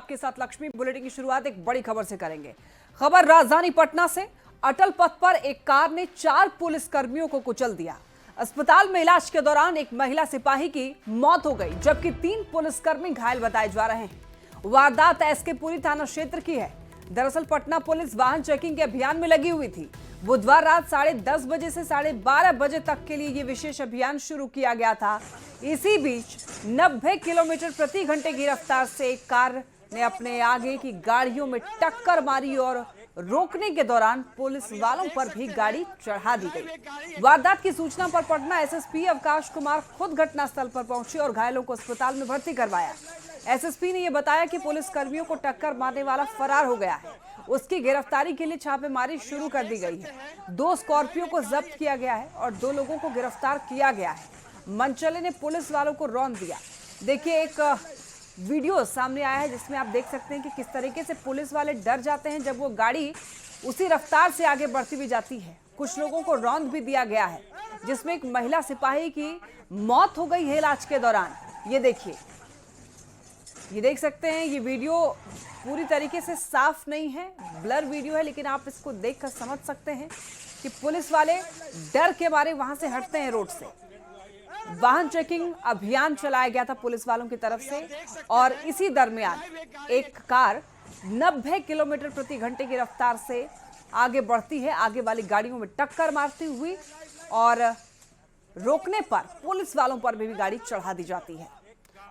आपके साथ लक्ष्मी। बुलेटिन की शुरुआत एक बड़ी खबर से करेंगे। खबर राजधानी पटना से। अटल पथ पर एक कार ने 4 पुलिस कर्मियों को कुचल दिया। अस्पताल में इलाज के दौरान एक महिला सिपाही की मौत हो गई, जबकि 3 पुलिसकर्मी घायल बताए जा रहे हैं। वारदात एसके पुरी थाना क्षेत्र की है। दरअसल पटना पुलिस वाहन चेकिंग के अभियान में लगी हुई थी। बुधवार रात 10:30 बजे से 12:30 बजे तक के लिए ये विशेष अभियान शुरू किया गया था। इसी बीच 90 किलोमीटर प्रति घंटे की रफ्तार से एक कार ने अपने आगे की गाड़ियों में टक्कर मारी और रोकने के दौरान पुलिस वालों पर भी गाड़ी चढ़ा दी गई। वारदात की सूचना पर पटना एसएसपी अवकाश कुमार खुद घटनास्थल पर पहुंचे और घायलों को अस्पताल में भर्ती करवाया। एसएसपी ने यह बताया कि पुलिस कर्मियों को टक्कर मारने वाला फरार हो गया है। उसकी गिरफ्तारी के लिए छापेमारी शुरू कर दी गई है। 2 स्कॉर्पियो को जब्त किया गया है और 2 लोगों को गिरफ्तार किया गया है। मनचले ने पुलिस वालों को रौंद दिया। देखिए, एक वीडियो सामने आया है जिसमें आप देख सकते हैं कि किस तरीके से पुलिस वाले डर जाते हैं जब वो गाड़ी उसी रफ्तार से आगे बढ़ती भी जाती है। कुछ लोगों को रौंद भी दिया गया है, जिसमें एक महिला सिपाही की मौत हो गई है इलाज के दौरान। ये देखिए, ये देख सकते हैं। ये वीडियो पूरी तरीके से साफ नहीं है, ब्लर वीडियो है, लेकिन आप इसको देखकर समझ सकते हैं कि पुलिस वाले डर के मारे वहां से हटते हैं रोड से। वाहन चेकिंग अभियान चलाया गया था पुलिस वालों की तरफ से और इसी दरमियान एक कार 90 किलोमीटर प्रति घंटे की रफ्तार से आगे बढ़ती है, आगे वाली गाड़ियों में टक्कर मारती हुई, और रोकने पर पुलिस वालों पर भी गाड़ी चढ़ा दी जाती है।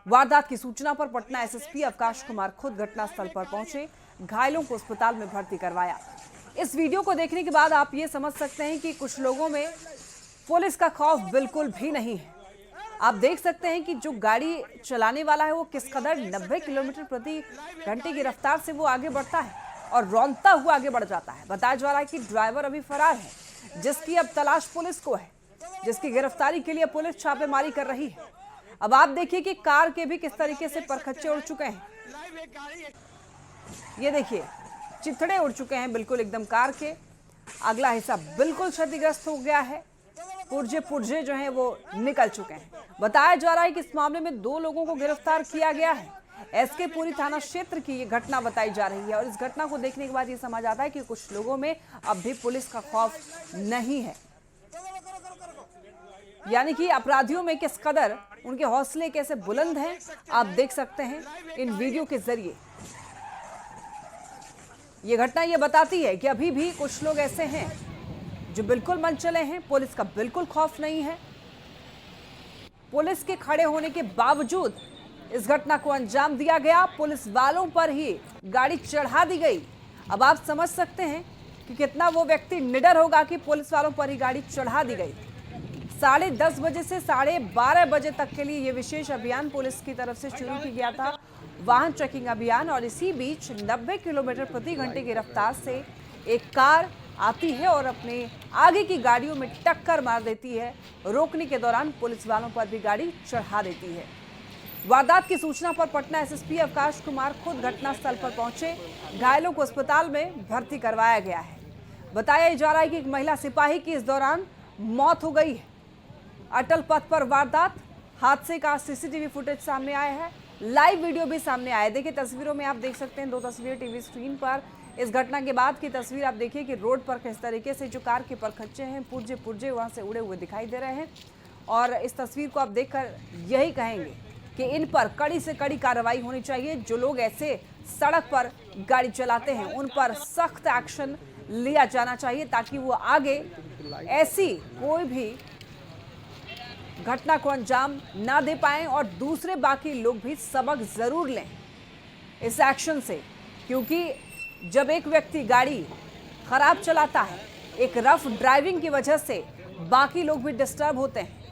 वारदात की सूचना पर पटना एसएसपी अवकाश कुमार खुद घटनास्थल पर पहुंचे, घायलों को अस्पताल में भर्ती करवाया। इस वीडियो को देखने के बाद आप ये समझ सकते हैं कि कुछ लोगों में पुलिस का खौफ बिल्कुल भी नहीं है। आप देख सकते हैं कि जो गाड़ी चलाने वाला है वो किस कदर 90 किलोमीटर प्रति घंटे की रफ्तार से वो आगे बढ़ता है और रौंदता हुआ आगे बढ़ जाता है। बताया जा रहा है कि ड्राइवर अभी फरार है, जिसकी अब तलाश पुलिस को है, जिसकी गिरफ्तारी के लिए पुलिस छापेमारी कर रही है। अब आप देखिए कि कार के भी किस तरीके से परखच्चे उड़ चुके हैं। ये देखिए, चिथड़े उड़ चुके हैं बिल्कुल एकदम कार के। अगला हिस्सा बिल्कुल क्षतिग्रस्त हो गया है। पुर्जे जो हैं वो निकल चुके हैं। बताया जा रहा है कि इस मामले में 2 लोगों को गिरफ्तार किया गया है। एसके पुरी थाना क्षेत्र की ये घटना बताई जा रही है और इस घटना को देखने के बाद ये समझ आता है कि कुछ लोगों में अब भी पुलिस का खौफ नहीं है। यानी कि अपराधियों में किस कदर उनके हौसले कैसे बुलंद हैं, आप देख सकते हैं इन वीडियो के जरिए। ये घटना ये बताती है कि अभी भी कुछ लोग ऐसे हैं जो बिल्कुल मनचले हैं, पुलिस का बिल्कुल खौफ नहीं है। पुलिस के खड़े होने के बावजूद इस घटना को अंजाम दिया गया, पुलिस वालों पर ही गाड़ी चढ़ा दी गई। अब आप समझ सकते हैं कि कितना वो व्यक्ति निडर होगा कि पुलिस वालों पर ही गाड़ी चढ़ा दी गई। 10:30 बजे से 12:30 बजे तक के लिए ये विशेष अभियान पुलिस की तरफ से शुरू किया गया था, वाहन चेकिंग अभियान। और इसी बीच 90 किलोमीटर प्रति घंटे की रफ्तार से एक कार आती है और अपने आगे की गाड़ियों में टक्कर मार देती है। रोकने के दौरान पुलिस वालों पर भी गाड़ी चढ़ा देती है। वारदात की सूचना पर पटना एसएसपी अवकाश कुमार खुद घटनास्थल पर पहुंचे, घायलों को अस्पताल में भर्ती करवाया गया है। बताया जा रहा है कि एक महिला सिपाही की इस दौरान मौत हो गई है। अटल पथ पर वारदात, हादसे का सीसीटीवी फुटेज सामने आया है, लाइव वीडियो भी सामने आया है। देखिए, तस्वीरों में आप देख सकते हैं 2 तस्वीरें टीवी स्क्रीन पर। इस घटना के बाद की तस्वीर आप देखिए कि रोड पर किस तरीके से जो कार के परखच्चे हैं, पुर्जे वहां से उड़े हुए दिखाई दे रहे हैं। और इस तस्वीर को आप देखकर यही कहेंगे कि इन पर कड़ी से कड़ी कार्रवाई होनी चाहिए। जो लोग ऐसे सड़क पर गाड़ी चलाते हैं उन पर सख्त एक्शन लिया जाना चाहिए, ताकि वो आगे ऐसी कोई भी घटना को अंजाम ना दे पाएं और दूसरे बाकी लोग भी सबक जरूर लें इस एक्शन से। क्योंकि जब एक व्यक्ति गाड़ी खराब चलाता है, एक रफ ड्राइविंग की वजह से बाकी लोग भी डिस्टर्ब होते हैं।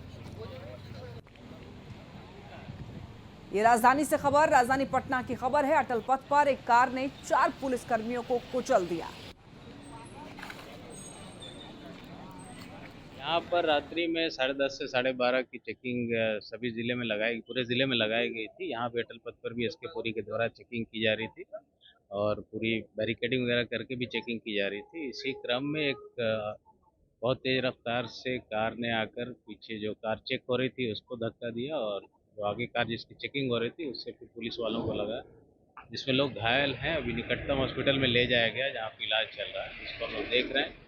ये राजधानी से खबर, राजधानी पटना की खबर है। अटल पथ पर एक कार ने 4 पुलिसकर्मियों को कुचल दिया। यहाँ पर रात्रि में 10:30 से 12:30 की चेकिंग सभी जिले में पूरे जिले में लगाई गई थी। यहाँ पे अटल पथ पर भी एसके पुरी के द्वारा चेकिंग की जा रही थी और पूरी बैरिकेडिंग वगैरह करके भी चेकिंग की जा रही थी। इसी क्रम में एक बहुत तेज रफ्तार से कार ने आकर पीछे जो कार चेक हो रही थी उसको धक्का दिया और जो आगे कार जिसकी चेकिंग हो रही थी उससे फिर पुलिस वालों को लगा, जिसमें लोग घायल हैं। अभी निकटतम हॉस्पिटल में ले जाया गया जहाँ पे इलाज चल रहा है, जिसको हम लोग देख रहे हैं।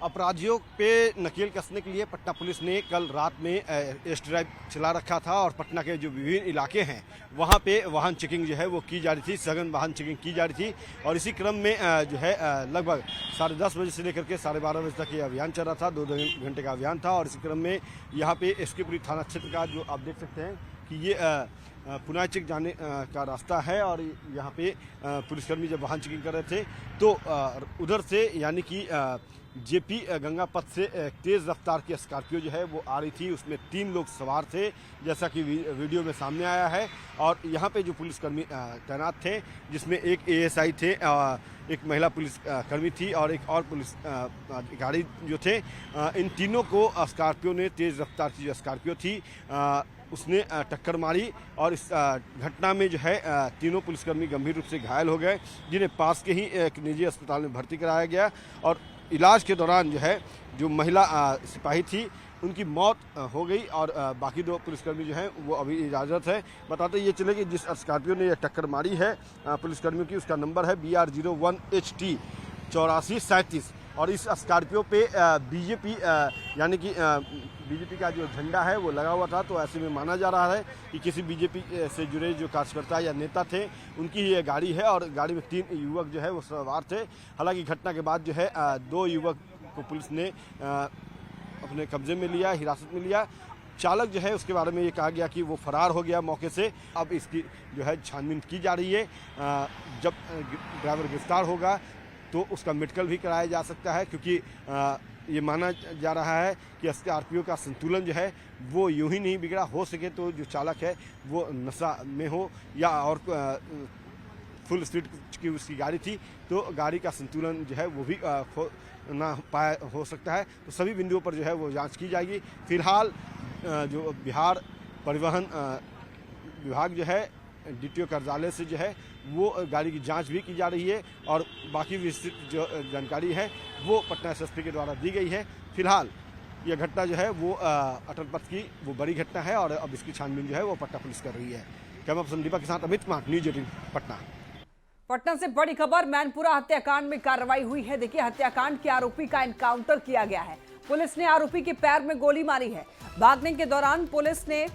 अपराधियों पे नकेल कसने के लिए पटना पुलिस ने कल रात में एयर ड्राइव चला रखा था और पटना के जो विभिन्न इलाके हैं वहाँ पे वाहन चेकिंग जो है वो की जा रही थी, सघन वाहन चेकिंग की जा रही थी। और इसी क्रम में जो है लगभग 10:30 बजे से लेकर के 12:30 बजे तक ये अभियान चल रहा था। 2 घंटे का अभियान था और इसी क्रम में यहाँ पे एसकेपुरी थाना क्षेत्र का जो आप देख सकते हैं कि ये पुनाई चेक जाने का रास्ता है और यहाँ पे पुलिसकर्मी जब वाहन चेकिंग कर रहे थे तो उधर से यानी कि जेपी गंगा पथ से तेज़ रफ्तार की स्कॉर्पियो जो है वो आ रही थी। उसमें 3 लोग सवार थे, जैसा कि वीडियो में सामने आया है। और यहाँ पे जो पुलिसकर्मी तैनात थे, जिसमें एक एएसआई थे, एक महिला पुलिसकर्मी थी और एक और पुलिस अधिकारी जो थे, इन तीनों को स्कॉर्पियो ने, तेज़ रफ्तार की जो स्कॉर्पियो थी, उसने टक्कर मारी और इस घटना में जो है तीनों पुलिसकर्मी गंभीर रूप से घायल हो गए, जिन्हें पास के ही एक निजी अस्पताल में भर्ती कराया गया। और इलाज के दौरान जो है जो महिला सिपाही थी उनकी मौत हो गई और बाकी 2 पुलिसकर्मी जो हैं वो अभी इजाज़त है। बताते ये चले कि जिस स्कॉर्पियो ने यह टक्कर मारी है पुलिसकर्मियों की, उसका नंबर है BR01HT 8437 और इस स्कॉर्पियो पे बीजेपी यानी कि बीजेपी का जो झंडा है वो लगा हुआ था। तो ऐसे में माना जा रहा है कि किसी बीजेपी से जुड़े जो कार्यकर्ता या नेता थे उनकी ही ये गाड़ी है और गाड़ी में 3 युवक जो है वो सवार थे। हालांकि घटना के बाद जो है 2 युवक को पुलिस ने अपने कब्जे में लिया, हिरासत में लिया। चालक जो है उसके बारे में ये कहा गया कि वो फरार हो गया मौके से। अब इसकी जो है छानबीन की जा रही है। जब ड्राइवर गिरफ्तार होगा तो उसका मेडिकल भी कराया जा सकता है, क्योंकि ये माना जा रहा है कि स्कॉर्पियो का संतुलन जो है वो यूं ही नहीं बिगड़ा। हो सके तो जो चालक है वो नशा में हो या और फुल स्पीड की उसकी गाड़ी थी तो गाड़ी का संतुलन जो है वो भी ना पाया हो सकता है। तो सभी बिंदुओं पर जो है वो जांच की जाएगी। फिलहाल जो बिहार परिवहन विभाग जो है DTO कार्यालय से जो है वो गाड़ी की जांच भी की जा रही है और बाकी विस्तृत जो जानकारी है वो पटना SSP के द्वारा दी गई है। फिलहाल यह घटना जो है वो अटल पथ की वो बड़ी घटना है और अब इसकी छानबीन जो है वो पटना पुलिस कर रही है। कैमरा पर्सन दीपक के साथ अमित कुमार, न्यूज़ 18 पटना। पटना से बड़ी खबर, मैनपुरा हत्याकांड में कार्रवाई हुई है। देखिए, हत्याकांड के आरोपी का एनकाउंटर किया गया है। पुलिस ने आरोपी के पैर में गोली मारी है। भागने के दौरान पुलिस ने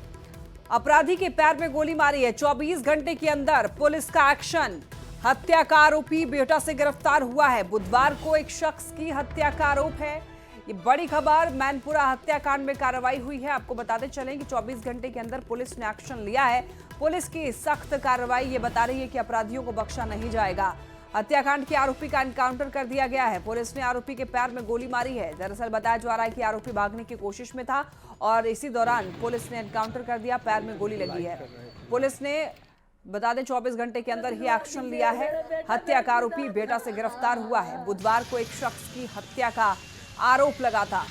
अपराधी के पैर में गोली मारी है। 24 घंटे के अंदर पुलिस का एक्शन। हत्या का आरोपी बेटा से गिरफ्तार हुआ है। बुधवार को एक शख्स की हत्या का आरोप है। ये बड़ी खबर, मैनपुरा हत्याकांड में कार्रवाई हुई है। आपको बताते चलें कि 24 घंटे के अंदर पुलिस ने एक्शन लिया है। पुलिस की सख्त कार्रवाई ये बता रही है कि अपराधियों को बख्शा नहीं जाएगा। हत्याकांड के आरोपी का एनकाउंटर कर दिया गया है। पुलिस ने आरोपी के पैर में गोली मारी है। दरअसल बताया जा रहा है कि आरोपी भागने की कोशिश में था और इसी दौरान पुलिस ने एनकाउंटर कर दिया, पैर में गोली लगी है। पुलिस ने बता दें 24 घंटे के अंदर ही एक्शन लिया है। हत्या का आरोपी बेटा से गिरफ्तार हुआ है। बुधवार को एक शख्स की हत्या का आरोप लगा था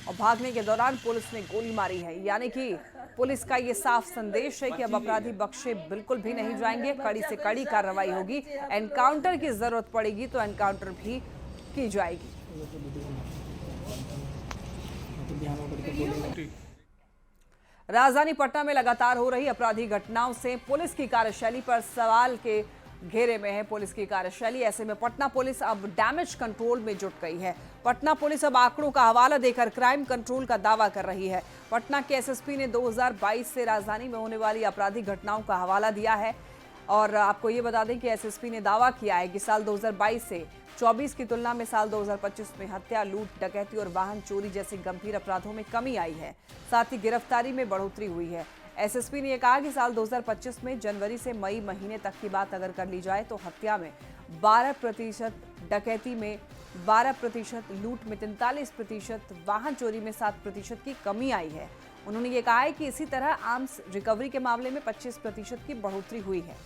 और भागने के दौरान पुलिस ने गोली मारी है। यानी कि पुलिस का ये साफ संदेश है कि अब अपराधी बख्शे बिल्कुल भी नहीं जाएंगे। कड़ी से कड़ी कार्रवाई होगी। एनकाउंटर की जरूरत पड़ेगी तो एनकाउंटर भी की जाएगी। राजधानी पटना में लगातार हो रही अपराधी घटनाओं से पुलिस की कार्यशैली पर सवाल के घेरे में है। पुलिस की कार्यशैली, ऐसे में पटना पुलिस अब डैमेज कंट्रोल में जुट गई है। पटना पुलिस अब आंकड़ों का हवाला देकर क्राइम कंट्रोल का दावा कर रही है। पटना के SSP ने 2022 से राजधानी में होने वाली आपराधिक घटनाओं का हवाला दिया है और आपको ये बता दें कि SSP ने दावा किया है कि साल 2022 से 24 की तुलना में साल 2025 में हत्या, लूट, डकैती और वाहन चोरी जैसे गंभीर अपराधों में कमी आई है। साथ ही गिरफ्तारी में बढ़ोतरी हुई है। SSP ने यह कहा कि साल 2025 में जनवरी से मई महीने तक की बात अगर कर ली जाए तो हत्या में 12%, डकैती में 12%, लूट में 43%, वाहन चोरी में 7% की कमी आई है। उन्होंने ये कहा है कि इसी तरह आर्म्स रिकवरी के मामले में 25% की बढ़ोतरी हुई है।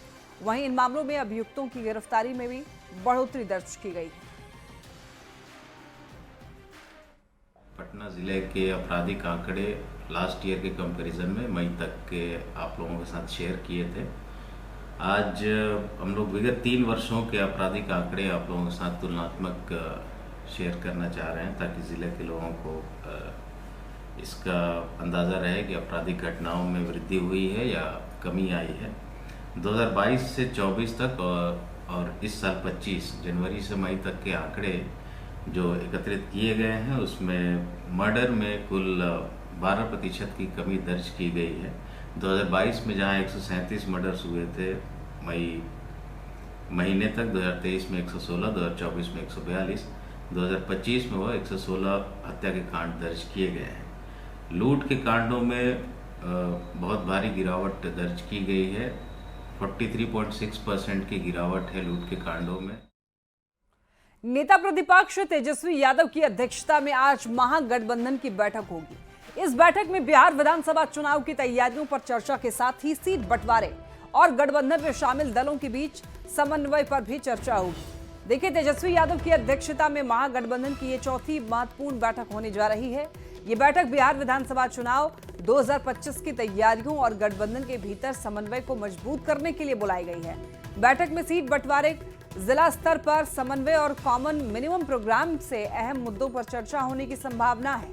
वहीं इन मामलों में अभियुक्तों की गिरफ्तारी में भी बढ़ोतरी दर्ज की गई है। पटना ज़िले के आपराधिक आंकड़े लास्ट ईयर के कंपैरिजन में मई तक के आप लोगों के साथ शेयर किए थे। आज हम लोग विगत 3 वर्षों के आपराधिक आंकड़े आप लोगों के साथ तुलनात्मक शेयर करना चाह रहे हैं ताकि ज़िले के लोगों को इसका अंदाज़ा रहे कि आपराधिक घटनाओं में वृद्धि हुई है या कमी आई है। 2022 से 24 तक और इस साल 25 जनवरी से मई तक के आंकड़े जो एकत्रित किए गए हैं, उसमें मर्डर में कुल 12% की कमी दर्ज की गई है। 2022 में जहां 137 मर्डर्स हुए थे मई महीने तक, 2023 में 116, 2024 में 142, 2025 में वो 116 हत्या के कांड दर्ज किए गए हैं। लूट के कांडों में बहुत भारी गिरावट दर्ज की गई है। 43.6% की गिरावट है लूट के कांडों में। नेता प्रतिपक्ष तेजस्वी यादव की अध्यक्षता में आज महागठबंधन की बैठक होगी। इस बैठक में बिहार विधानसभा चुनाव की तैयारियों पर चर्चा के साथ ही सीट बंटवारे और गठबंधन में शामिल दलों के बीच समन्वय पर भी चर्चा होगी। देखिए, तेजस्वी यादव की अध्यक्षता में महागठबंधन की ये चौथी महत्वपूर्ण बैठक होने जा रही है। ये बैठक बिहार विधानसभा चुनाव 2025 की तैयारियों और गठबंधन के भीतर समन्वय को मजबूत करने के लिए बुलाई गई है। बैठक में सीट बंटवारे, जिला स्तर पर समन्वय और कॉमन मिनिमम प्रोग्राम से अहम मुद्दों पर चर्चा होने की संभावना है।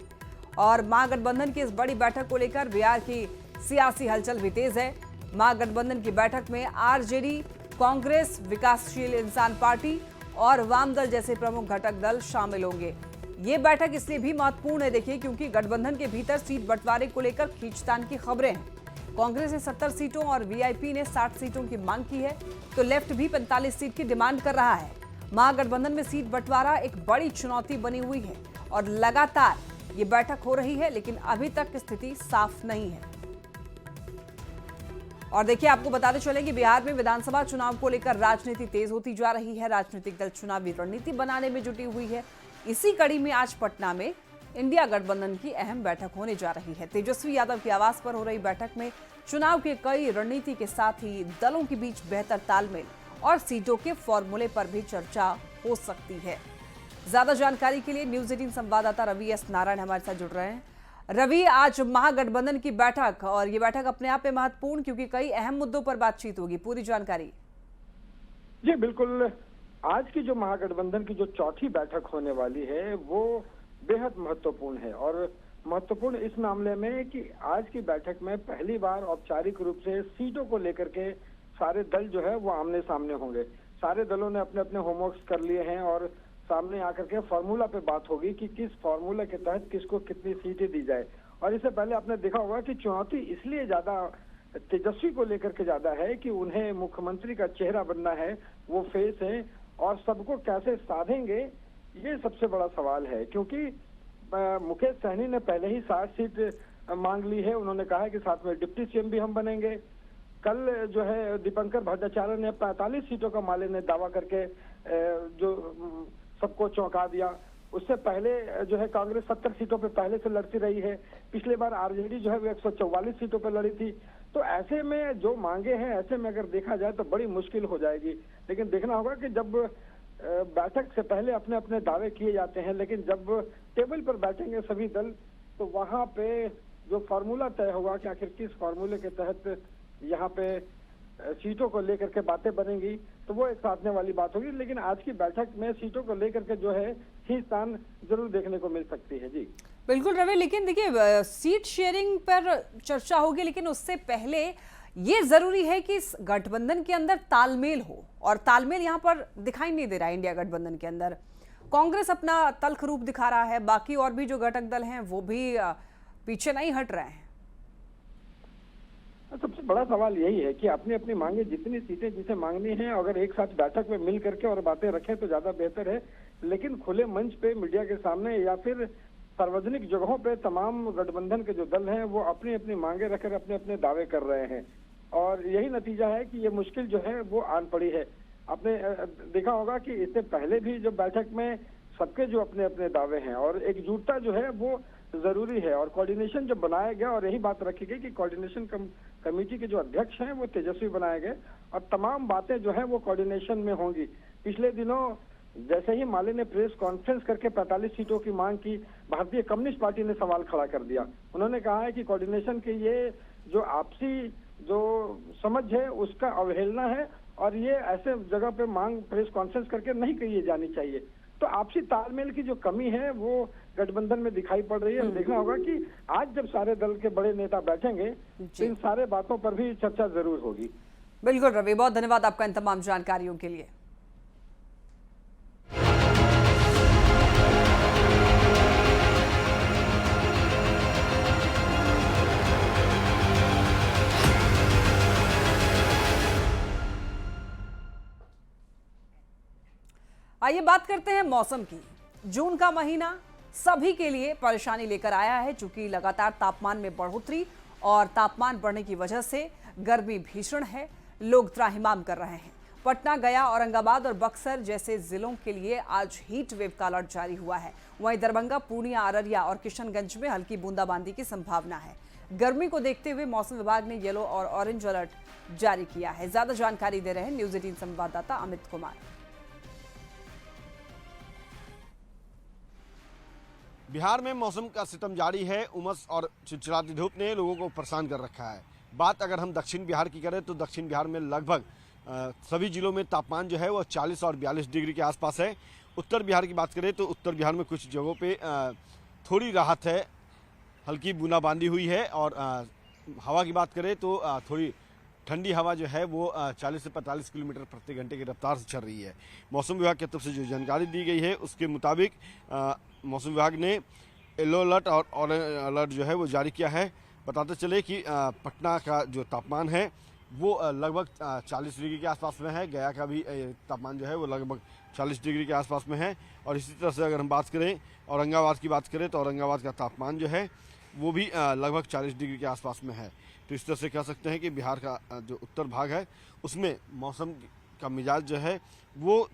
और महागठबंधन की इस बड़ी बैठक को लेकर बिहार की सियासी हलचल भी तेज है। महागठबंधन की बैठक में आरजेडी, कांग्रेस, विकासशील इंसान पार्टी और वाम दल जैसे प्रमुख घटक दल शामिल होंगे। ये बैठक इसलिए भी महत्वपूर्ण है, देखिए, क्योंकि गठबंधन के भीतर सीट बंटवारे को लेकर खींचतान की खबरें हैं। कांग्रेस ने 70 सीटों और वीआईपी ने 60 सीटों की मांग की है, तो लेफ्ट भी 45 सीट की डिमांड कर रहा है। महागठबंधन में सीट बंटवारा एक बड़ी चुनौती बनी हुई है और लगातार ये बैठक हो रही है, लेकिन अभी तक स्थिति साफ नहीं है। और देखिए, आपको बताते चले कि बिहार में विधानसभा चुनाव को लेकर राजनीति तेज होती जा रही है। राजनीतिक दल चुनावी रणनीति बनाने में जुटी हुई है। इसी कड़ी में आज पटना में इंडिया गठबंधन की अहम बैठक होने जा रही है। तेजस्वी यादव के आवास पर हो रही बैठक में चुनाव के कई रणनीति के साथ ही दलों के बीच बेहतर तालमेल और सीटों के फॉर्मूले पर भी चर्चा हो सकती है। ज्यादा जानकारी के लिए न्यूज 18 संवाददाता रवि एस नारायण हमारे साथ जुड़ रहे हैं। रवि, आज महागठबंधन की बैठक, और ये बैठक अपने आप में महत्वपूर्ण क्योंकि कई अहम मुद्दों पर बातचीत होगी, पूरी जानकारी। जी बिल्कुल, आज की जो महागठबंधन की जो चौथी बैठक होने वाली है वो बेहद महत्वपूर्ण है। और महत्वपूर्ण इस मामले में कि आज की बैठक में पहली बार औपचारिक रूप से सीटों को लेकर के सारे दल जो है वो आमने सामने होंगे। सारे दलों ने अपने अपने होमवर्क्स कर लिए हैं और सामने आकर के फॉर्मूला पे बात होगी कि किस फॉर्मूला के तहत किसको कितनी सीटें दी जाए। और इससे पहले आपने देखा होगा कि चुनौती इसलिए ज्यादा तेजस्वी को लेकर के ज्यादा है कि उन्हें मुख्यमंत्री का चेहरा बनना है, वो फेस है, और सबको कैसे साधेंगे ये सबसे बड़ा सवाल है। क्योंकि मुकेश सहनी ने पहले ही 60 सीट मांग ली है। उन्होंने कहा है कि साथ में डिप्टी सीएम भी हम बनेंगे। कल जो है दीपंकर भट्टाचार्य ने 45 सीटों का माले ने दावा करके जो सबको चौंका दिया। उससे पहले जो है कांग्रेस 70 सीटों पे पहले से लड़ती रही है। पिछले बार आरजेडी जो है वो 144 सीटों पे लड़ी थी। तो ऐसे में जो मांगे हैं, ऐसे में अगर देखा जाए तो बड़ी मुश्किल हो जाएगी। लेकिन देखना होगा कि जब बैठक से पहले अपने अपने दावे किए जाते हैं, लेकिन जब टेबल पर बैठेंगे सभी दल तो वहां पे जो फॉर्मूला तय होगा कि आखिर किस फॉर्मूले के तहत यहाँ पे सीटों को लेकर के बातें बनेंगी, तो वो एक साधने वाली बात होगी। लेकिन आज की बैठक में सीटों को लेकर के जो है खींचतान जरूर देखने को मिल सकती है। जी बिल्कुल रवि, लेकिन देखिए, सीट शेयरिंग पर चर्चा होगी, लेकिन उससे पहले ये जरूरी है कि इस गठबंधन के अंदर तालमेल हो, और तालमेल यहाँ पर दिखाई नहीं दे रहा है। इंडिया गठबंधन के अंदर कांग्रेस अपना तल्ख रूप दिखा रहा है, बाकी और भी जो घटक दल हैं वो भी पीछे नहीं हट रहे हैं। सबसे बड़ा सवाल यही है कि अपनी अपनी मांगे, जितनी सीटें जिसे मांगनी है, अगर एक साथ बैठक में मिल करके और बातें रखें तो ज्यादा बेहतर है। लेकिन खुले मंच पे मीडिया के सामने या फिर सार्वजनिक जगहों पे तमाम गठबंधन के जो दल हैं वो अपनी अपनी मांगे रखकर अपने अपने दावे कर रहे हैं, और यही नतीजा है कि ये मुश्किल जो है वो आन पड़ी है। आपने देखा होगा कि इससे पहले भी जो बैठक में सबके जो अपने अपने दावे हैं और एकजुटता जो है वो जरूरी है, और कोऑर्डिनेशन जब बनाया गया और यही बात रखी गई कि कोऑर्डिनेशन कमेटी के जो अध्यक्ष हैं वो तेजस्वी बनाए गए और तमाम बातें जो है वो कोऑर्डिनेशन में होंगी। पिछले दिनों जैसे ही माले ने प्रेस कॉन्फ्रेंस करके 45 सीटों की मांग की, भारतीय कम्युनिस्ट पार्टी ने सवाल खड़ा कर दिया। उन्होंने कहा है कि कोऑर्डिनेशन की ये जो आपसी जो समझ है उसका अवहेलना है, और ये ऐसे जगह पे मांग प्रेस कॉन्फ्रेंस करके नहीं की जानी चाहिए। तो आपसी तालमेल की जो कमी है वो गठबंधन में दिखाई पड़ रही है। देखना होगा कि आज जब सारे दल के बड़े नेता बैठेंगे तो इन सारे बातों पर भी चर्चा जरूर होगी। बिल्कुल रवि, बहुत धन्यवाद आपका इन तमाम जानकारियों के लिए। आइए बात करते हैं मौसम की। जून का महीना सभी के लिए परेशानी लेकर आया है, चूंकि लगातार तापमान में बढ़ोतरी और तापमान बढ़ने की वजह से गर्मी भीषण है। लोग त्राहिमाम कर रहे हैं। पटना, गया, औरंगाबाद और बक्सर जैसे जिलों के लिए आज हीट वेव का अलर्ट जारी हुआ है। वहीं दरभंगा, पूर्णिया, अररिया और किशनगंज में हल्की बूंदाबांदी की संभावना है। गर्मी को देखते हुए मौसम विभाग ने येलो और ऑरेंज अलर्ट जारी किया है। ज्यादा जानकारी दे रहे हैं न्यूज 18 संवाददाता अमित कुमार। बिहार में मौसम का सितम जारी है। उमस और चिलचिलाती धूप ने लोगों को परेशान कर रखा है। बात अगर हम दक्षिण बिहार की करें तो दक्षिण बिहार में लगभग सभी जिलों में तापमान जो है वो 40 और 42 डिग्री के आसपास है। उत्तर बिहार की बात करें तो उत्तर बिहार में कुछ जगहों पे थोड़ी राहत है, हल्की बूंदाबांदी हुई है। और हवा की बात करें तो थोड़ी ठंडी हवा जो है वो 40 से 45 किलोमीटर प्रति घंटे की रफ्तार से चल रही है। मौसम विभाग की तरफ से जो जानकारी दी गई है उसके मुताबिक मौसम विभाग ने येलो अलर्ट और ऑरेंज अलर्ट जो है वो जारी किया है। बताते चले कि पटना का जो तापमान है वो लगभग 40 डिग्री के आसपास में है। गया का भी तापमान जो है वो लगभग 40 डिग्री के आसपास में है। और इसी तरह से अगर हम बात करें औरंगाबाद की बात करें तो औरंगाबाद का तापमान जो है वो भी लगभग 40 डिग्री के आसपास में है। तो इस तरह से कह सकते हैं कि बिहार का जो उत्तर भाग है उसमें मौसम का मिजाज जो है वो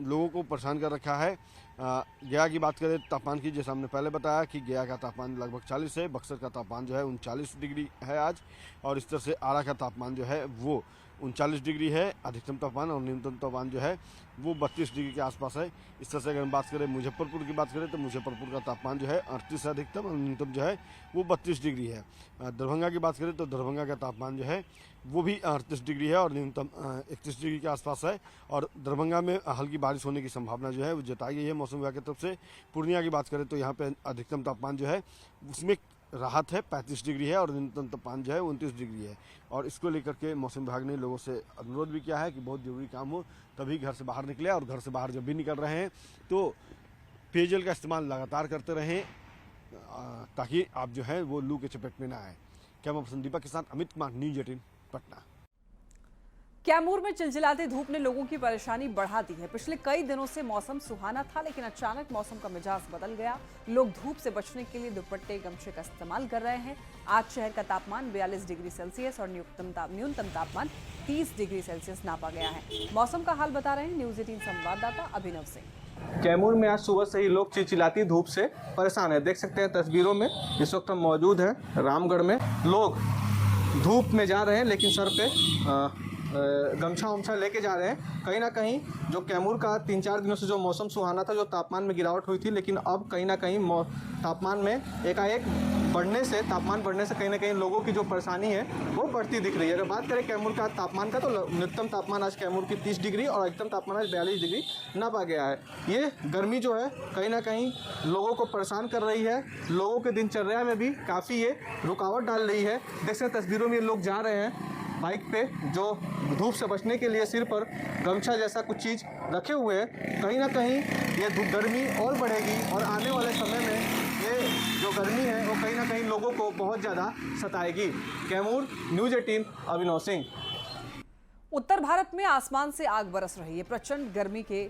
लोगों को परेशान कर रखा है। गया की बात करें तापमान की, जैसे हमने पहले बताया कि गया का तापमान लगभग 40 है। बक्सर का तापमान जो है 39 डिग्री है आज। और इस तरह से आरा का तापमान जो है वो 39 डिग्री है अधिकतम तापमान, और न्यूनतम तापमान जो है वो 32 डिग्री के आसपास है। इस तरह से अगर हम बात करें मुजफ्फरपुर की बात करें तो मुजफ्फरपुर का तापमान जो है 38 है अधिकतम, और न्यूनतम जो है वो 32 डिग्री है। दरभंगा की बात करें तो दरभंगा का तापमान जो है वो भी 38 डिग्री है और न्यूनतम 31 डिग्री के आसपास है। और दरभंगा में हल्की बारिश होने की संभावना जो है वो जताई गई है मौसम विभाग की तरफ से। पूर्णिया की बात करें तो यहाँ पे अधिकतम तापमान जो है उसमें राहत है, 35 डिग्री है, और न्यूनतम तापमान जो है 29 डिग्री है। और इसको लेकर के मौसम विभाग ने लोगों से अनुरोध भी किया है कि बहुत जरूरी काम हो तभी घर से बाहर निकले, और घर से बाहर जब भी निकल रहे हैं तो पेयजल का इस्तेमाल लगातार करते रहें ताकि आप जो है वो लू के चपेट में ना आए। कैमरा पर्सन दीपक के साथ अमित कुमार, न्यूज 18 पटना। कैमूर में चिलचिलाती धूप ने लोगों की परेशानी बढ़ा दी है। पिछले कई दिनों से मौसम सुहाना था, लेकिन अचानक मौसम का मिजाज बदल गया। लोग धूप से बचने के लिए दुपट्टे, गमछे का इस्तेमाल कर रहे हैं। आज शहर का तापमान 42 डिग्री सेल्सियस और न्यूनतम तापमान 30 डिग्री सेल्सियस नापा गया है। मौसम का हाल बता रहे हैं न्यूज 18 संवाददाता अभिनव सिंह। कैमूर में आज सुबह से ही लोग चिलचिलाती धूप से परेशान है। देख सकते हैं तस्वीरों में, इस वक्त हम मौजूद हैं रामगढ़ में। लोग धूप में जा रहे हैं लेकिन सर पे गमछा उमछा लेके जा रहे हैं। कहीं ना कहीं जो कैमूर का 3-4 दिनों से जो मौसम सुहाना था, जो तापमान में गिरावट हुई थी, लेकिन अब कहीं ना कहीं तापमान में एकाएक तापमान बढ़ने से कहीं ना कहीं लोगों की जो परेशानी है वो बढ़ती दिख रही है। अगर बात करें कैमूर का तापमान का तो न्यूनतम तापमान आज कैमूर की 30 डिग्री और अधिकतम तापमान आज 42 डिग्री नापा गया है। ये गर्मी जो है कहीं ना कहीं लोगों को परेशान कर रही है। लोगों के दिनचर्या में भी काफ़ी ये रुकावट डाल रही है। देख सकते हैं तस्वीरों में लोग जा रहे हैं बाइक पे, जो धूप से बचने के लिए सिर पर गमछा जैसा कुछ चीज़ रखे हुए हैं। कहीं ना कहीं ये गर्मी और बढ़ेगी और आने वाले समय में ये जो गर्मी है वो कहीं ना कहीं लोगों को बहुत ज़्यादा सताएगी। कैमूर, न्यूज 18 अभिनव सिंह। उत्तर भारत में आसमान से आग बरस रही है। प्रचंड गर्मी के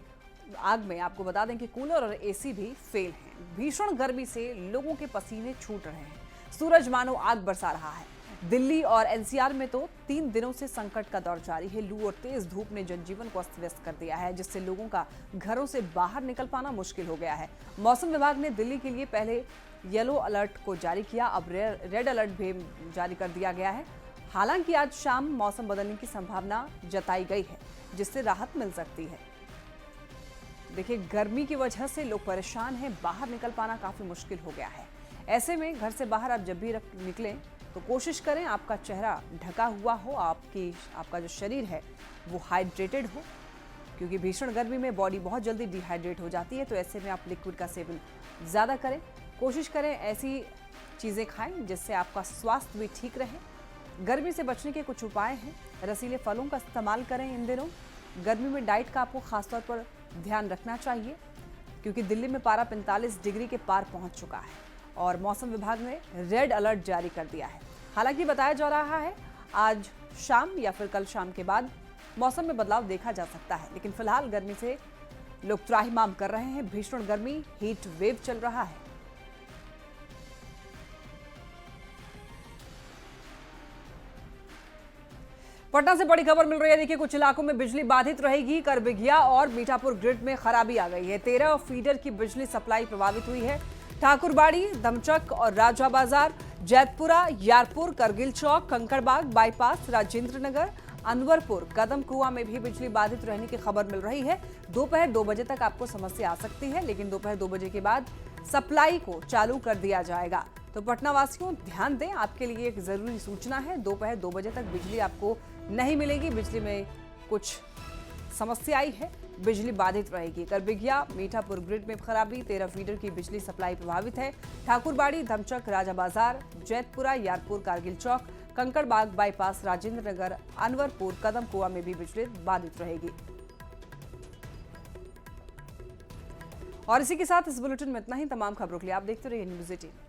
आग में आपको बता दें कि कूलर और एसी भी फेल हैं। भीषण गर्मी से लोगों के पसीने छूट रहे हैं। सूरज मानो आग बरसा रहा है। दिल्ली और एनसीआर में तो 3 दिनों से संकट का दौर जारी है। लू और तेज धूप ने जनजीवन को अस्त व्यस्त कर दिया है, जिससे लोगों का घरों से बाहर निकल पाना मुश्किल हो गया है। मौसम विभाग ने दिल्ली के लिए पहले येलो अलर्ट को जारी किया, अब रेड अलर्ट भी जारी कर दिया गया है। हालांकि आज शाम मौसम बदलने की संभावना जताई गई है, जिससे राहत मिल सकती है। देखिए, गर्मी की वजह से लोग परेशान हैं, बाहर निकल पाना काफी मुश्किल हो गया है। ऐसे में घर से बाहर आप जब भी निकलें तो कोशिश करें आपका चेहरा ढका हुआ हो, आपका जो शरीर है वो हाइड्रेटेड हो, क्योंकि भीषण गर्मी में बॉडी बहुत जल्दी डिहाइड्रेट हो जाती है। तो ऐसे में आप लिक्विड का सेवन ज़्यादा करें। कोशिश करें ऐसी चीज़ें खाएं जिससे आपका स्वास्थ्य भी ठीक रहे। गर्मी से बचने के कुछ उपाय हैं। रसीले फलों का इस्तेमाल करें इन दिनों। गर्मी में डाइट का आपको खासतौर पर ध्यान रखना चाहिए, क्योंकि दिल्ली में पारा 45 डिग्री के पार पहुंच चुका है और मौसम विभाग ने रेड अलर्ट जारी कर दिया है। हालांकि बताया जा रहा है आज शाम या फिर कल शाम के बाद मौसम में बदलाव देखा जा सकता है, लेकिन फिलहाल गर्मी से लोग त्राहिमाम कर रहे हैं। भीषण गर्मी, हीट वेव चल रहा है। पटना से बड़ी खबर मिल रही है। देखिए, कुछ इलाकों में बिजली बाधित रहेगी। करबिघिया और मीठापुर ग्रिड में खराबी आ गई है। 13 फीडर की बिजली सप्लाई प्रभावित हुई है। ठाकुरबाड़ी, धमचक और राजा बाजार, जैतपुरा, यारपुर, करगिल चौक, कंकड़बाग बाईपास, राजेंद्र नगर, अनवरपुर, कदम कुआं में भी बिजली बाधित रहने की खबर मिल रही है। दोपहर 2 बजे तक आपको समस्या आ सकती है, लेकिन दोपहर 2 बजे के बाद सप्लाई को चालू कर दिया जाएगा। तो पटना वासियों ध्यान दें, आपके लिए एक जरूरी सूचना है। दोपहर 2 बजे तक बिजली आपको नहीं मिलेगी। बिजली में कुछ समस्या आई है, बिजली बाधित रहेगी। करबिघिया, मीठापुर ग्रिड में खराबी, 13 फीडर की बिजली सप्लाई प्रभावित है। ठाकुरबाड़ी, धमचक, राजा बाजार, जैतपुरा, यारपुर, कारगिल चौक, कंकड़बाग बाईपास, राजेंद्र नगर, अनवरपुर, कदम कुआं में भी बिजली बाधित रहेगी। और इसी के साथ इस बुलेटिन में इतना ही। तमाम खबरों के लिए आप देखते रहिए न्यूज़ 18।